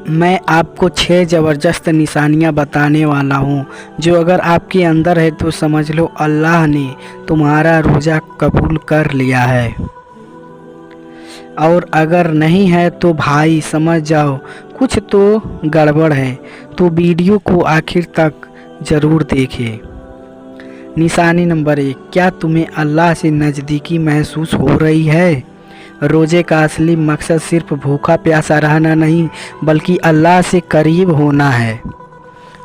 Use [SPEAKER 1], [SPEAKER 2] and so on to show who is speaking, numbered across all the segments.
[SPEAKER 1] मैं आपको 6 ज़बरदस्त निशानियां बताने वाला हूं, जो अगर आपके अंदर है तो समझ लो अल्लाह ने तुम्हारा रोज़ा कबूल कर लिया है, और अगर नहीं है तो भाई समझ जाओ कुछ तो गड़बड़ है। तो वीडियो को आखिर तक ज़रूर देखें। निशानी नंबर 1, क्या तुम्हें अल्लाह से नज़दीकी महसूस हो रही है? रोज़े का असली मकसद सिर्फ भूखा प्यासा रहना नहीं, बल्कि अल्लाह से करीब होना है।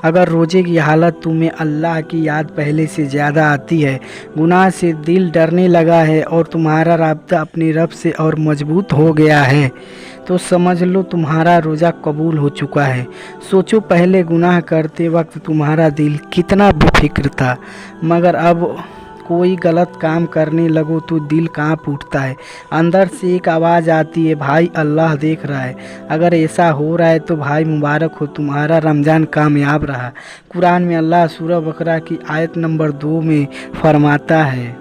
[SPEAKER 1] अगर रोज़े की हालत तुम्हें अल्लाह की याद पहले से ज़्यादा आती है, गुनाह से दिल डरने लगा है और तुम्हारा राब्ता अपने रब से और मजबूत हो गया है, तो समझ लो तुम्हारा रोज़ा कबूल हो चुका है। सोचो, पहले गुनाह करते वक्त तुम्हारा दिल कितना बेफिक्र था, मगर अब कोई गलत काम करने लगो तो दिल कांप उठता है। अंदर से एक आवाज़ आती है, भाई अल्लाह देख रहा है। अगर ऐसा हो रहा है तो भाई मुबारक हो, तुम्हारा रमज़ान कामयाब रहा। कुरान में अल्लाह सूरह बकरा की आयत नंबर 2 में फरमाता है,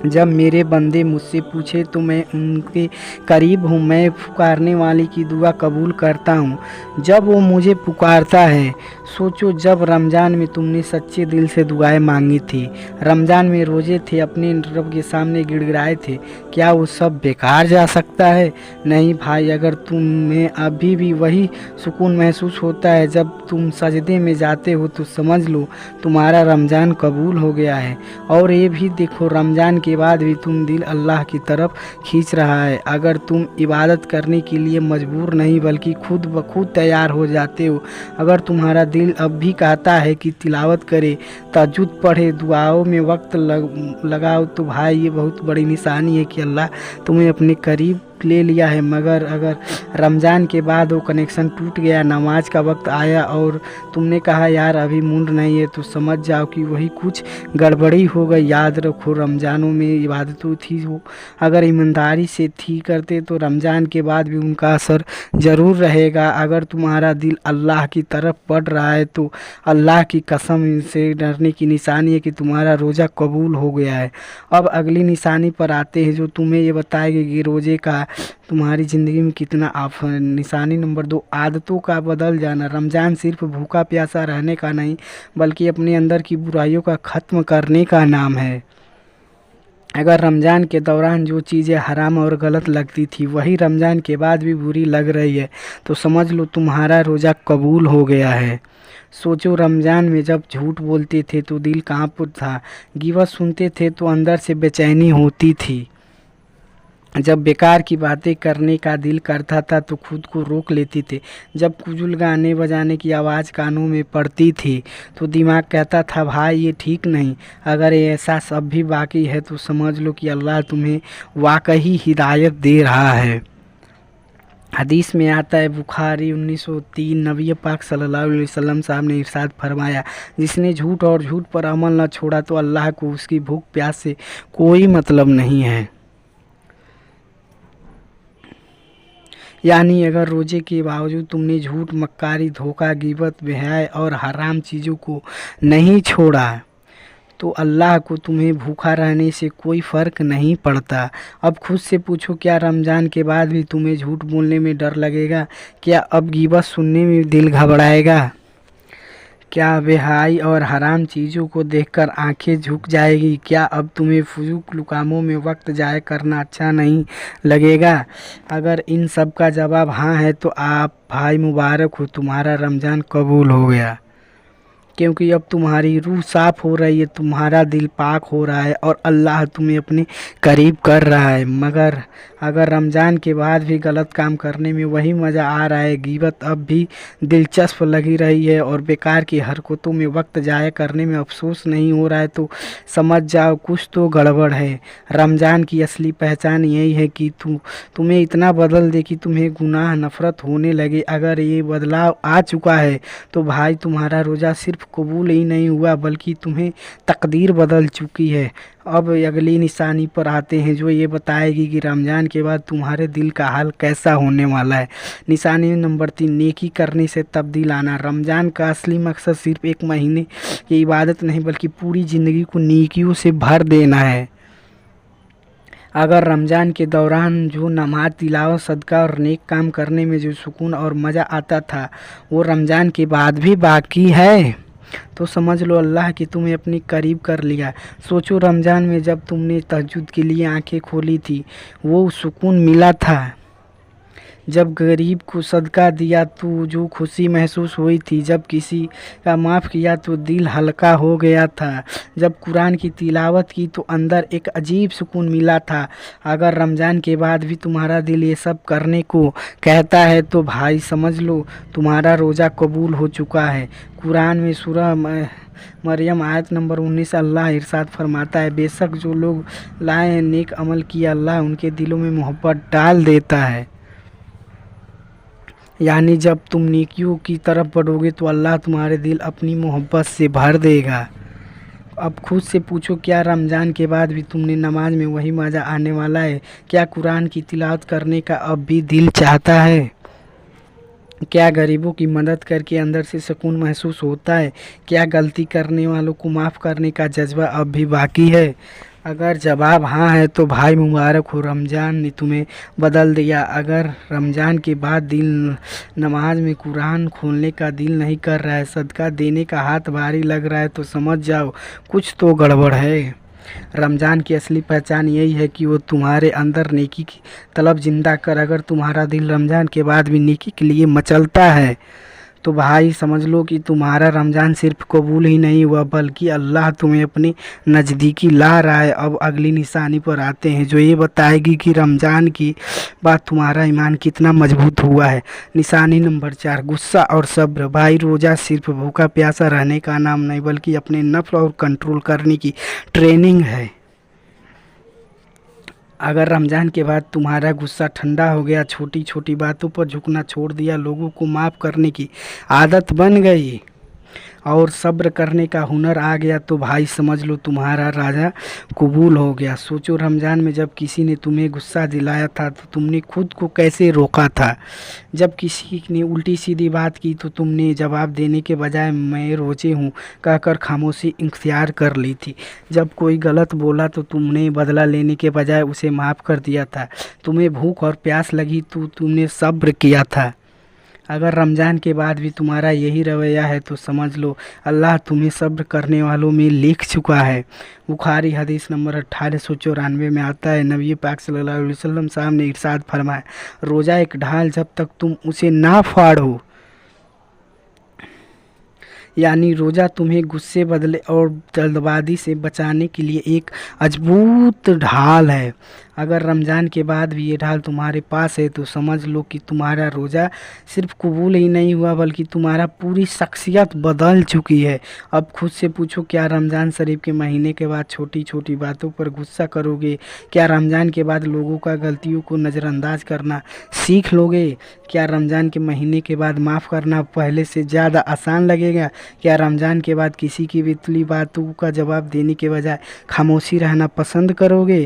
[SPEAKER 1] जब मेरे बंदे मुझसे पूछे तो मैं उनके करीब हूँ, मैं पुकारने वाले की दुआ कबूल करता हूँ जब वो मुझे पुकारता है। सोचो, जब रमज़ान में तुमने सच्चे दिल से दुआएं मांगी थी, रमज़ान में रोज़े थे, अपने रब के सामने गिड़गिड़ाए थे, क्या वो सब बेकार जा सकता है? नहीं भाई, अगर तुम्हें अभी भी वही सुकून महसूस होता है जब तुम सजदे में जाते हो, तो समझ लो तुम्हारा रमज़ान कबूल हो गया है। और ये भी देखो, रमज़ान के बाद भी तुम दिल अल्लाह की तरफ खींच रहा है। अगर तुम इबादत करने के लिए मजबूर नहीं बल्कि खुद ब खुद तैयार हो जाते हो, अगर तुम्हारा दिल अब भी कहता है कि तिलावत करे, तहज्जुद पढ़े, दुआओं में वक्त लगाओ, तो भाई ये बहुत बड़ी निशानी है कि अल्लाह तुम्हें अपने करीब ले लिया है। मगर अगर रमज़ान के बाद वो कनेक्शन टूट गया, नमाज का वक्त आया और तुमने कहा यार अभी मूड नहीं है, तो समझ जाओ कि वही कुछ गड़बड़ी हो गई। याद रखो, रमज़ानों में इबादतों थी, वो अगर ईमानदारी से थी करते तो रमज़ान के बाद भी उनका असर ज़रूर रहेगा। अगर तुम्हारा दिल अल्लाह की तरफ बढ़ रहा है तो अल्लाह की कसम, इनसे डरने की निशानी है कि तुम्हारा रोज़ा कबूल हो गया है। अब अगली निशानी पर आते हैं, जो तुम्हें ये बताएगी कि रोज़े का तुम्हारी ज़िंदगी में कितना निशानी नंबर 2, आदतों का बदल जाना। रमज़ान सिर्फ भूखा प्यासा रहने का नहीं, बल्कि अपने अंदर की बुराइयों का ख़त्म करने का नाम है। अगर रमज़ान के दौरान जो चीज़ें हराम और गलत लगती थी वही रमज़ान के बाद भी बुरी लग रही है, तो समझ लो तुम्हारा रोज़ा कबूल हो गया है। सोचो, रमज़ान में जब झूठ बोलते थे तो दिल कांप उठता था, गिबत सुनते थे तो अंदर से बेचैनी होती थी, जब बेकार की बातें करने का दिल करता था तो खुद को रोक लेते थे, जब कुजुल गाने बजाने की आवाज़ कानों में पड़ती थी तो दिमाग कहता था भाई ये ठीक नहीं। अगर ये ऐसा सब भी बाकी है तो समझ लो कि अल्लाह तुम्हें वाकई हिदायत दे रहा है। हदीस में आता है, बुखारी 1903, नबी पाक सल्लल्लाहु अलैहि वसल्लम साहब ने इरशाद फरमाया, जिसने झूठ और झूठ पर अमल न छोड़ा तो अल्लाह को उसकी भूख प्यास से कोई मतलब नहीं है। यानी अगर रोज़े के बावजूद तुमने झूठ, मक्कारी, धोखा, गिबत, बेहयाई और हराम चीज़ों को नहीं छोड़ा, तो अल्लाह को तुम्हें भूखा रहने से कोई फ़र्क नहीं पड़ता। अब खुद से पूछो, क्या रमज़ान के बाद भी तुम्हें झूठ बोलने में डर लगेगा? क्या अब गिबत सुनने में दिल घबराएगा? क्या बेहयाई और हराम चीज़ों को देखकर आंखें झुक जाएगी? क्या अब तुम्हें फजूल कामों में वक्त ज़ाया करना अच्छा नहीं लगेगा? अगर इन सब का जवाब हाँ है तो आप भाई मुबारक हो, तुम्हारा रमज़ान कबूल हो गया, क्योंकि अब तुम्हारी रूह साफ़ हो रही है, तुम्हारा दिल पाक हो रहा है और अल्लाह तुम्हें अपने करीब कर रहा है। मगर अगर रमज़ान के बाद भी गलत काम करने में वही मज़ा आ रहा है, गिबत अब भी दिलचस्प लगी रही है और बेकार की हरकतों में वक्त ज़ाया करने में अफसोस नहीं हो रहा है, तो समझ जाओ कुछ तो गड़बड़ है। रमज़ान की असली पहचान यही है कि तुम्हें इतना बदल दे कि तुम्हें गुनाह नफ़रत होने लगे। अगर ये बदलाव आ चुका है तो भाई तुम्हारा रोज़ा सिर्फ कबूल ही नहीं हुआ, बल्कि तुम्हें तकदीर बदल चुकी है। अब अगली निशानी पर आते हैं, जो ये बताएगी कि रमज़ान के बाद तुम्हारे दिल का हाल कैसा होने वाला है। निशानी नंबर 3, नेकी करने से तब्दील आना। रमज़ान का असली मकसद सिर्फ एक महीने की इबादत नहीं, बल्कि पूरी ज़िंदगी को नेकियों से भर देना है। अगर रमज़ान के दौरान जो नमाज तिलावत सदका और नेक काम करने में जो सुकून और मज़ा आता था वो रमज़ान के बाद भी बाकी है तो समझ लो अल्लाह की तुम्हें अपने करीब कर लिया। सोचो रमज़ान में जब तुमने तहज्जुद के लिए आंखें खोली थी वो सुकून मिला था, जब गरीब को सदका दिया तो जो खुशी महसूस हुई थी, जब किसी का माफ़ किया तो दिल हल्का हो गया था, जब कुरान की तिलावत की तो अंदर एक अजीब सुकून मिला था। अगर रमज़ान के बाद भी तुम्हारा दिल ये सब करने को कहता है तो भाई समझ लो तुम्हारा रोज़ा कबूल हो चुका है। कुरान में सूरह मरियम आयत नंबर 19 अल्लाह इरशाद फरमाता है, बेशक जो लोग लाए हैं नेक अमल किया अल्लाह उनके दिलों में मोहब्बत डाल देता है। यानी जब तुम नेकियों की तरफ बढ़ोगे तो अल्लाह तुम्हारे दिल अपनी मोहब्बत से भर देगा। अब खुद से पूछो, क्या रमज़ान के बाद भी तुमने नमाज में वही मज़ा आने वाला है? क्या कुरान की तिलावत करने का अब भी दिल चाहता है? क्या गरीबों की मदद करके अंदर से सुकून महसूस होता है? क्या गलती करने वालों को माफ़ करने का जज्बा अब भी बाकी है? अगर जवाब हाँ है तो भाई मुबारक हो, रमज़ान ने तुम्हें बदल दिया। अगर रमज़ान के बाद दिल नमाज में कुरान खोलने का दिल नहीं कर रहा है, सदका देने का हाथ भारी लग रहा है तो समझ जाओ कुछ तो गड़बड़ है। रमज़ान की असली पहचान यही है कि वो तुम्हारे अंदर नेकी की तलब जिंदा कर। अगर तुम्हारा दिल रमज़ान के बाद भी नेकी के लिए मचलता है तो भाई समझ लो कि तुम्हारा रमज़ान सिर्फ कबूल ही नहीं हुआ बल्कि अल्लाह तुम्हें अपने नज़दीकी ला रहा है। अब अगली निशानी पर आते हैं जो ये बताएगी कि रमज़ान की बाद तुम्हारा ईमान कितना मजबूत हुआ है। निशानी नंबर 4, गुस्सा और सब्र। भाई रोज़ा सिर्फ भूखा प्यासा रहने का नाम नहीं बल्कि अपने नफ्स और कंट्रोल करने की ट्रेनिंग है। अगर रमज़ान के बाद तुम्हारा गुस्सा ठंडा हो गया, छोटी छोटी बातों पर झुकना छोड़ दिया, लोगों को माफ़ करने की आदत बन गई और सब्र करने का हुनर आ गया तो भाई समझ लो तुम्हारा राजा कबूल हो गया। सोचो रमज़ान में जब किसी ने तुम्हें गुस्सा दिलाया था तो तुमने खुद को कैसे रोका था? जब किसी ने उल्टी सीधी बात की तो तुमने जवाब देने के बजाय मैं रोजे हूँ कहकर खामोशी इख्तियार कर ली थी। जब कोई गलत बोला तो तुमने बदला लेने के बजाय उसे माफ़ कर दिया था। तुम्हें भूख और प्यास लगी तो तुमने सब्र किया था। अगर रमज़ान के बाद भी तुम्हारा यही रवैया है तो समझ लो अल्लाह तुम्हें सब्र करने वालों में लिख चुका है। बुखारी हदीस नंबर 1894 में आता है, नबी पाक सल्लल्लाहु अलैहि वसल्लम साहब ने इरशाद फरमाया, रोज़ा एक ढाल जब तक तुम उसे ना फाड़ो। यानी रोज़ा तुम्हें गुस्से बदले और जल्दबाजी से बचाने के लिए एक मजबूत ढाल है। अगर रमज़ान के बाद भी ये ढाल तुम्हारे पास है तो समझ लो कि तुम्हारा रोज़ा सिर्फ कबूल ही नहीं हुआ बल्कि तुम्हारा पूरी शख्सियत बदल चुकी है। अब खुद से पूछो, क्या रमज़ान शरीफ के महीने के बाद छोटी छोटी बातों पर गुस्सा करोगे? क्या रमज़ान के बाद लोगों का गलतियों को नज़रअंदाज करना सीख लोगे? क्या रमज़ान के महीने के बाद माफ़ करना पहले से ज़्यादा आसान लगेगा? क्या रमज़ान के बाद किसी की बितली बातों का जवाब देने के बजाय खामोशी रहना पसंद करोगे?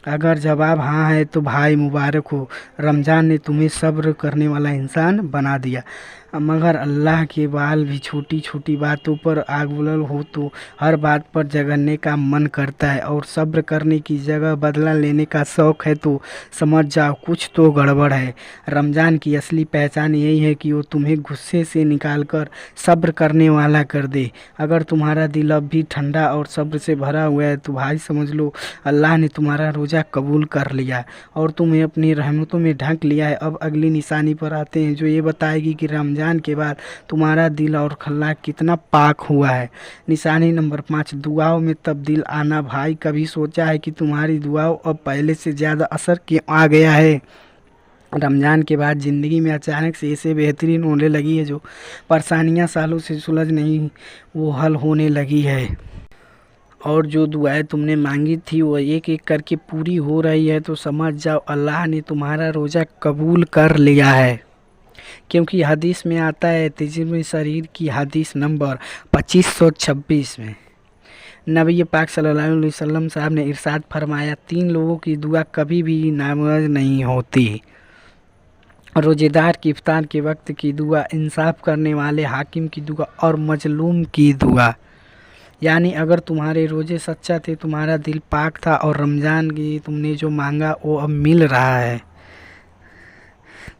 [SPEAKER 1] अगर जवाब हाँ है तो भाई मुबारक हो, रमज़ान ने तुम्हें सब्र करने वाला इंसान बना दिया। मगर अल्लाह के बाल भी छोटी छोटी बातों पर आग बुलंद हो तो हर बात पर जगने का मन करता है और सब्र करने की जगह बदला लेने का शौक़ है तो समझ जाओ कुछ तो गड़बड़ है। रमज़ान की असली पहचान यही है कि वो तुम्हें गुस्से से निकाल कर सब्र करने वाला कर दे। अगर तुम्हारा दिल अब भी ठंडा और सब्र से भरा हुआ है तो भाई समझ लो अल्लाह ने तुम्हारा रोज़ा कबूल कर लिया और तुम्हें अपनी रहमतों में ढक लिया है। अब अगली निशानी पर आते हैं जो ये बताएगी कि रमज़ान के बाद तुम्हारा दिल और अखलाक कितना पाक हुआ है। निशानी नंबर 5, दुआओं में तब्दील आना। भाई कभी सोचा है कि तुम्हारी दुआओं अब पहले से ज़्यादा असर क्यों आ गया है? रमज़ान के बाद ज़िंदगी में अचानक से ऐसे बेहतरीन होने लगी है, जो परेशानियां सालों से सुलझ नहीं वो हल होने लगी है और जो दुआएं तुमने मांगी थी वो एक एक करके पूरी हो रही है तो समझ जाओ अल्लाह ने तुम्हारा रोज़ा कबूल कर लिया है। क्योंकि हदीस में आता है, तिरमिज़ी शरीफ की हदीस नंबर 2526 में नबी पाक सल्लल्लाहु अलैहि वसल्लम साहब ने इरशाद फरमाया, 3 लोगों की दुआ कभी भी नामुमकिन नहीं होती। रोज़ेदार की इफ्तार के वक्त की दुआ, इंसाफ करने वाले हाकिम की दुआ और मजलूम की दुआ। यानी अगर तुम्हारे रोज़े सच्चा थे, तुम्हारा दिल पाक था और रमज़ान की तुमने जो मांगा वो अब मिल रहा है,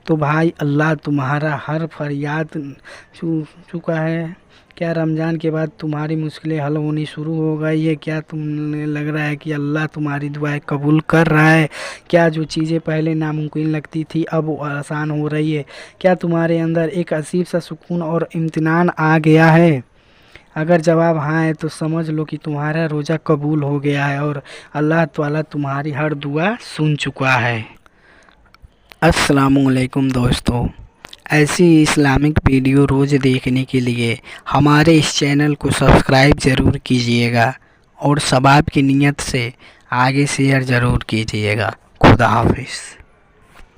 [SPEAKER 1] तो भाई अल्लाह तुम्हारा हर फरियाद चुका है। क्या रमज़ान के बाद तुम्हारी मुश्किलें हल होनी शुरू हो गई है? क्या तुम्हें लग रहा है कि अल्लाह तुम्हारी दुआएं कबूल कर रहा है? क्या जो चीज़ें पहले नामुमकिन लगती थी अब वो आसान हो रही है? क्या तुम्हारे अंदर एक अजीब सा सुकून और इत्मीनान आ गया है? अगर जवाब हाँ है तो समझ लो कि तुम्हारा रोज़ा कबूल हो गया है और अल्लाह ताला तुम्हारी हर दुआ सुन चुका है। अस्सलामुअलैकुम दोस्तों, ऐसी इस्लामिक वीडियो रोज़ देखने के लिए हमारे इस चैनल को सब्सक्राइब ज़रूर कीजिएगा और सवाब की नीयत से आगे शेयर ज़रूर कीजिएगा। खुदा हाफिज़।